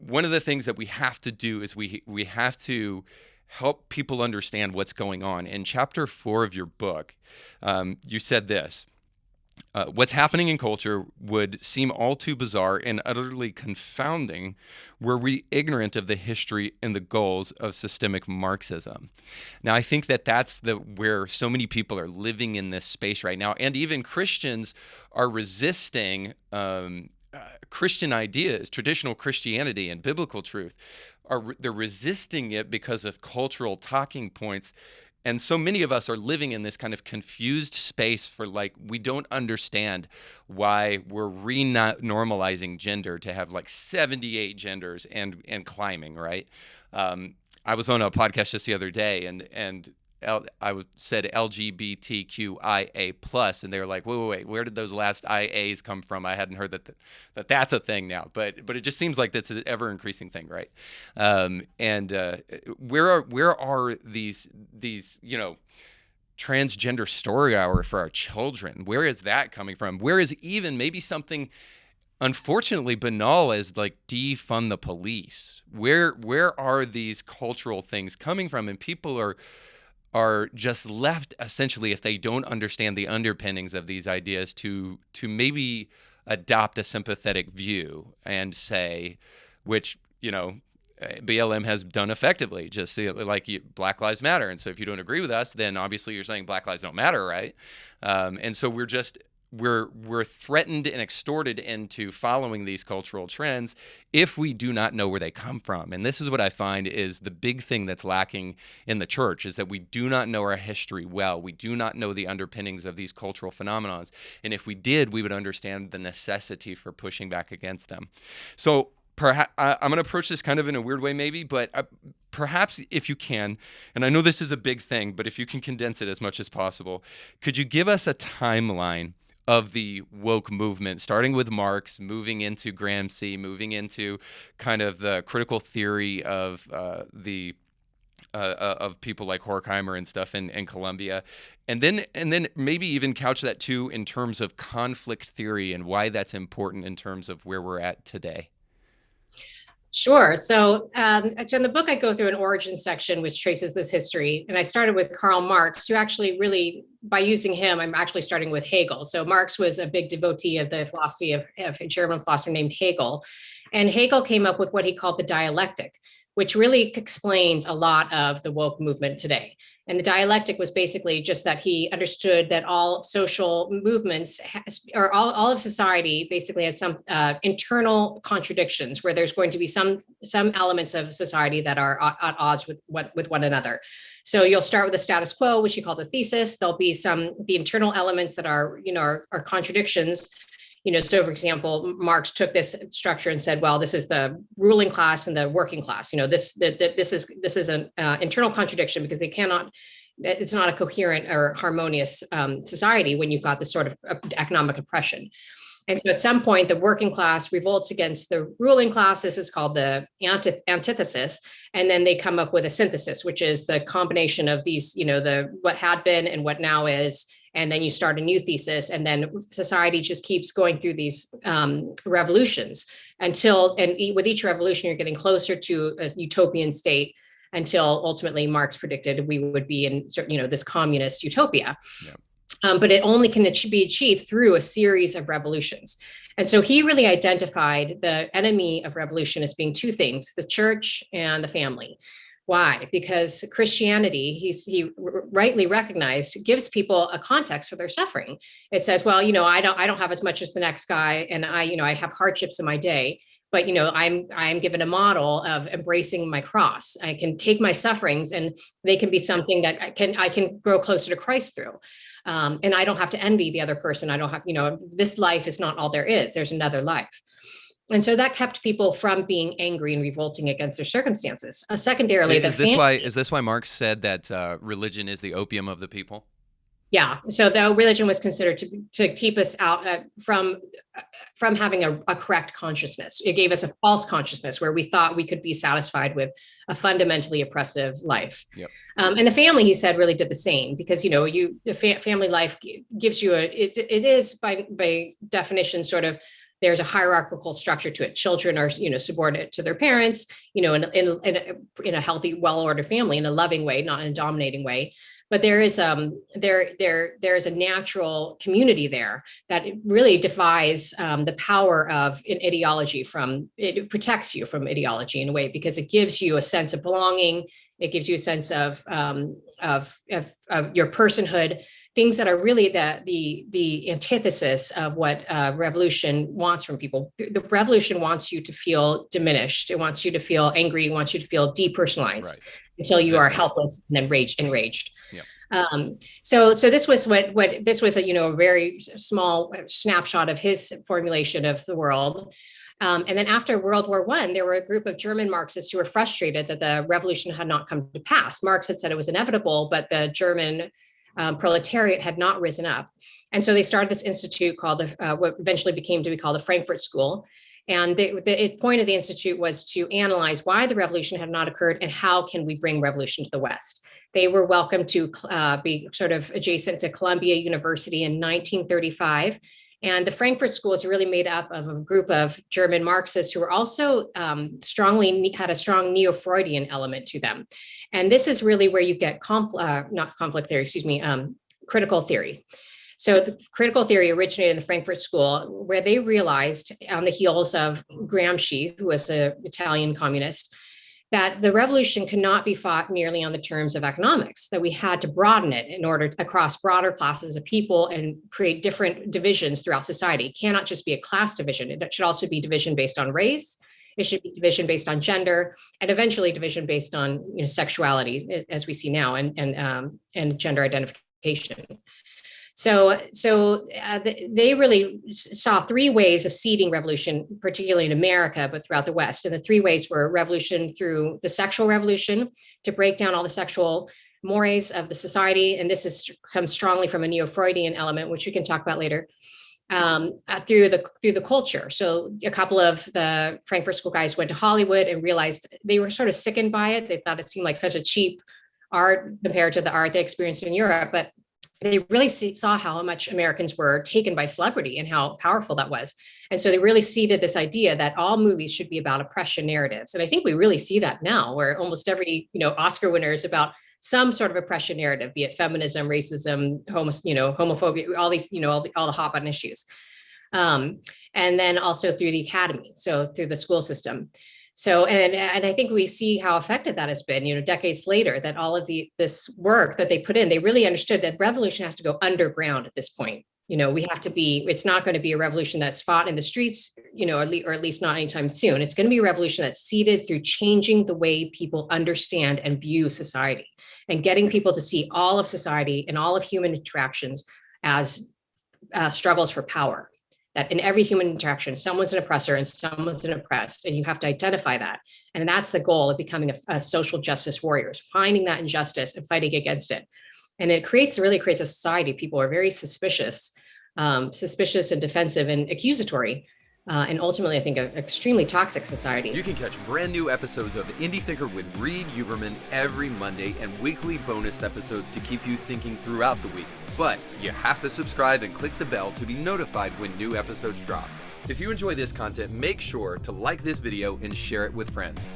one of the things that we have to do is we have to help people understand what's going on. In chapter 4 of your book, you said this. What's happening in culture would seem all too bizarre and utterly confounding were we ignorant of the history and the goals of systemic Marxism. Now, I think that that's where so many people are living in this space right now, and even Christians are resisting Christian ideas, traditional Christianity and biblical truth. They're resisting it because of cultural talking points. And so many of us are living in this kind of confused space for like, we don't understand why we're normalizing gender to have like 78 genders and climbing, right? I was on a podcast just the other day and said LGBTQIA plus, and they were like, wait, where did those last IAs come from? I hadn't heard that's a thing now, but it just seems like that's an ever increasing thing, right? Where are these transgender story hour for our children? Where is that coming from? Where is even maybe something unfortunately banal as like defund the police? Where are these cultural things coming from? And people are just left essentially, if they don't understand the underpinnings of these ideas, to maybe adopt a sympathetic view and say, which BLM has done effectively, just like Black Lives Matter. And so if you don't agree with us, then obviously you're saying Black lives don't matter, right? And so we're threatened and extorted into following these cultural trends if we do not know where they come from. And this is what I find is the big thing that's lacking in the church, is that we do not know our history well. We do not know the underpinnings of these cultural phenomenons. And if we did, we would understand the necessity for pushing back against them. So perhaps I'm going to approach this kind of in a weird way maybe, but perhaps if you can, and I know this is a big thing, but if you can condense it as much as possible, could you give us a timeline of the woke movement, starting with Marx, moving into Gramsci, moving into kind of the critical theory of of people like Horkheimer and stuff in Columbia, and then maybe even couch that too in terms of conflict theory and why that's important in terms of where we're at today. Sure. So in the book, I go through an origin section which traces this history. And I started with Karl Marx, who actually really, by using him, I'm actually starting with Hegel. So Marx was a big devotee of the philosophy of a German philosopher named Hegel. And Hegel came up with what he called the dialectic, which really explains a lot of the woke movement today. And the dialectic was basically just that he understood that all social movements or all of society basically has some internal contradictions where there's going to be some elements of society that are at odds with one another. So you'll start with the status quo, which you call the thesis. There'll be the internal elements that are contradictions. So for example, Marx took this structure and said, well, this is the ruling class and the working class. This is an internal contradiction because it's not a coherent or harmonious society when you've got this sort of economic oppression. And so at some point, the working class revolts against the ruling class. This is called the antithesis. And then they come up with a synthesis, which is the combination of these, what had been and what now is. And then you start a new thesis, and then society just keeps going through these revolutions and with each revolution, you're getting closer to a utopian state until ultimately Marx predicted we would be in, this communist utopia. Yeah. But it only can be achieved through a series of revolutions. And so he really identified the enemy of revolution as being two things: the church and the family. Why? Because Christianity, he rightly recognized, gives people a context for their suffering. It says, well, I don't have as much as the next guy, and I have hardships in my day, but I'm given a model of embracing my cross. I can take my sufferings, and they can be something that I can grow closer to Christ through. And I don't have to envy the other person. I don't have, this life is not all there is. There's another life. And so that kept people from being angry and revolting against their circumstances. Secondarily, is this why Marx said that religion is the opium of the people? Yeah. So the religion was considered to keep us out from having a correct consciousness. It gave us a false consciousness where we thought we could be satisfied with a fundamentally oppressive life. Yep. And the family, he said, really did the same, because family life gives you it is by definition sort of there's a hierarchical structure to it. Children are, subordinate to their parents, in a healthy, well-ordered family, in a loving way, not in a dominating way. But there is a natural community there that really defies the power of an ideology. It protects you from ideology in a way, because it gives you a sense of belonging. It gives you a sense of your personhood, things that are really the antithesis of what revolution wants from people. The revolution wants you to feel diminished. It wants you to feel angry. It wants you to feel depersonalized, right, until you are helpless and then enraged. Yeah. So this was this was a very small snapshot of his formulation of the world. And then after World War I, there were a group of German Marxists who were frustrated that the revolution had not come to pass. Marx had said it was inevitable, but the German proletariat had not risen up. And so they started this institute called what eventually became to be called the Frankfurt School. And the point of the institute was to analyze why the revolution had not occurred and how can we bring revolution to the West. They were welcome to be sort of adjacent to Columbia University in 1935. And the Frankfurt School is really made up of a group of German Marxists who were also had a strong neo-Freudian element to them. And this is really where you get critical theory. So the critical theory originated in the Frankfurt School, where they realized on the heels of Gramsci, who was an Italian communist, that the revolution could not be fought merely on the terms of economics, that we had to broaden it in order across broader classes of people and create different divisions throughout society. It cannot just be a class division. It should also be division based on race. It should be division based on gender, and eventually division based on sexuality, as we see now, and gender identification. So they really saw three ways of seeding revolution, particularly in America, but throughout the West. And the three ways were revolution through the sexual revolution, to break down all the sexual mores of the society. And this comes strongly from a neo-Freudian element, which we can talk about later, through the culture. So a couple of the Frankfurt School guys went to Hollywood and realized they were sort of sickened by it. They thought it seemed like such a cheap art compared to the art they experienced in Europe. But they really saw how much Americans were taken by celebrity and how powerful that was. And so they really seeded this idea that all movies should be about oppression narratives. And I think we really see that now, where almost every, Oscar winner is about some sort of oppression narrative, be it feminism, racism, homophobia, all these, all the hot button issues. And then also through the academy, so through the school system. So, and I think we see how effective that has been, decades later, that all of this work that they put in, they really understood that revolution has to go underground at this point. It's not going to be a revolution that's fought in the streets, or at least not anytime soon. It's going to be a revolution that's seeded through changing the way people understand and view society, and getting people to see all of society and all of human interactions as struggles for power. That in every human interaction, someone's an oppressor and someone's an oppressed, and you have to identify that. And that's the goal of becoming a social justice warrior, finding that injustice and fighting against it. And it really creates a society. People are very suspicious and defensive and accusatory. And ultimately, I think, an extremely toxic society. You can catch brand new episodes of Indie Thinker with Reed Uberman every Monday, and weekly bonus episodes to keep you thinking throughout the week. But you have to subscribe and click the bell to be notified when new episodes drop. If you enjoy this content, make sure to like this video and share it with friends.